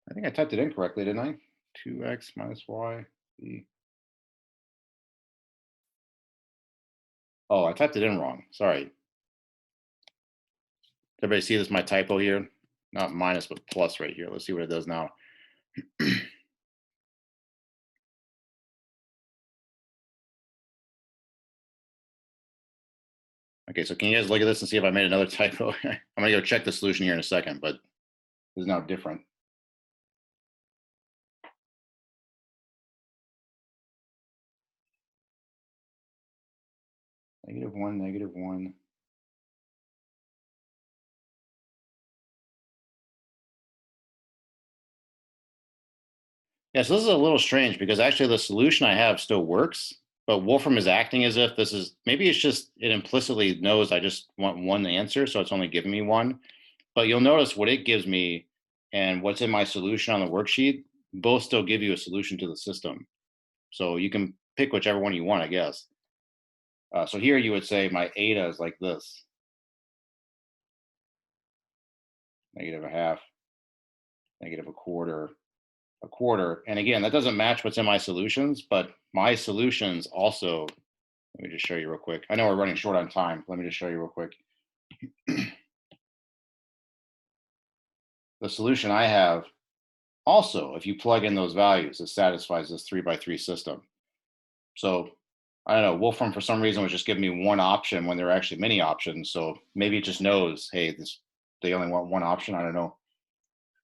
I think I typed it incorrectly, didn't I? 2x minus y. Z. Oh, I typed it in wrong. Sorry. Does everybody see this, my typo here? Not minus, but plus right here. Let's see what it does now. Okay, so can you guys look at this and see if I made another typo? I'm gonna go check the solution here in a second, but this is now different. -1, -1. Yeah, so this is a little strange because actually the solution I have still works, but Wolfram is acting as if this is, maybe it's just, it implicitly knows I just want one answer, so it's only giving me one. But you'll notice what it gives me and what's in my solution on the worksheet, both still give you a solution to the system. So you can pick whichever one you want, I guess. So here you would say my eta is like this. -1/2, -1/4, a quarter. And again, that doesn't match what's in my solutions, but my solutions also, let me just show you real quick. I know we're running short on time. Let me just show you real quick. The solution I have also, if you plug in those values, it satisfies this 3x3 system. So I don't know, Wolfram for some reason was just giving me one option when there are actually many options. So maybe it just knows, hey, they only want one option. I don't know.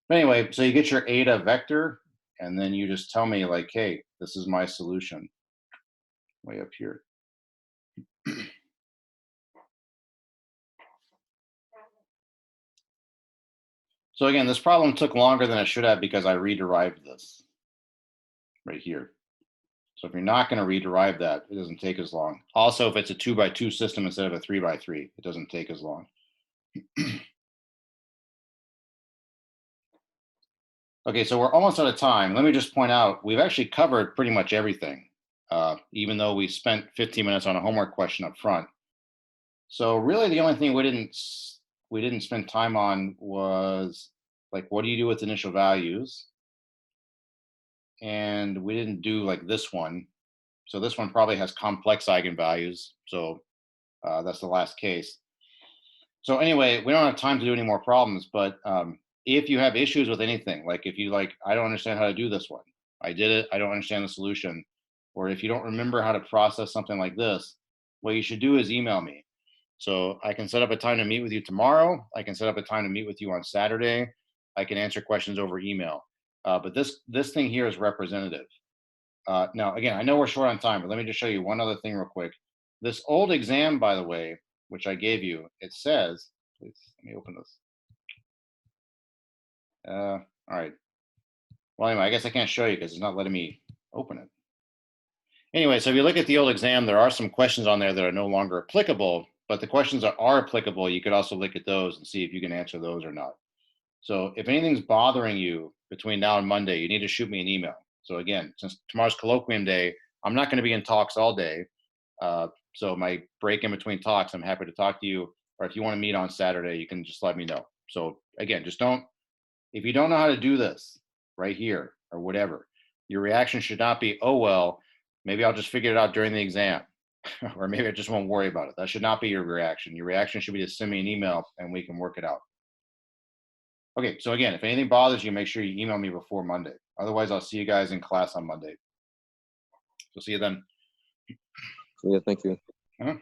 But anyway, so you get your eta vector, and then you just tell me like, hey, this is my solution way up here. So again, this problem took longer than it should have because I re-derived this right here. So if you're not going to re-derive that, it doesn't take as long. Also, if it's a 2x2 system instead of a 3x3, it doesn't take as long. Okay, so we're almost out of time. Let me just point out, we've actually covered pretty much everything, even though we spent 15 minutes on a homework question up front. So really the only thing we didn't spend time on was like, what do you do with initial values? And we didn't do like this one. So this one probably has complex eigenvalues. So that's the last case. So anyway, we don't have time to do any more problems, but if you have issues with anything, like if you like, I don't understand how to do this one, I did it, I don't understand the solution, or if you don't remember how to process something like this, what you should do is email me. So I can set up a time to meet with you tomorrow. I can set up a time to meet with you on Saturday. I can answer questions over email. But this thing here is representative. Now, again, I know we're short on time, but let me just show you one other thing real quick. This old exam, by the way, which I gave you, it says, please let me open this. All right. Well, anyway, I guess I can't show you because it's not letting me open it. Anyway, so if you look at the old exam, there are some questions on there that are no longer applicable, but the questions that are applicable, you could also look at those and see if you can answer those or not. So if anything's bothering you between now and Monday, you need to shoot me an email. So again, since tomorrow's colloquium day, I'm not going to be in talks all day. So my break in between talks, I'm happy to talk to you. Or if you want to meet on Saturday, you can just let me know. So again, just don't, if you don't know how to do this right here or whatever, your reaction should not be, oh, well, maybe I'll just figure it out during the exam. Or maybe I just won't worry about it. That should not be your reaction. Your reaction should be to send me an email and we can work it out. Okay, so again, if anything bothers you, make sure you email me before Monday. Otherwise, I'll see you guys in class on Monday. So see you then. Yeah, thank you. Uh-huh.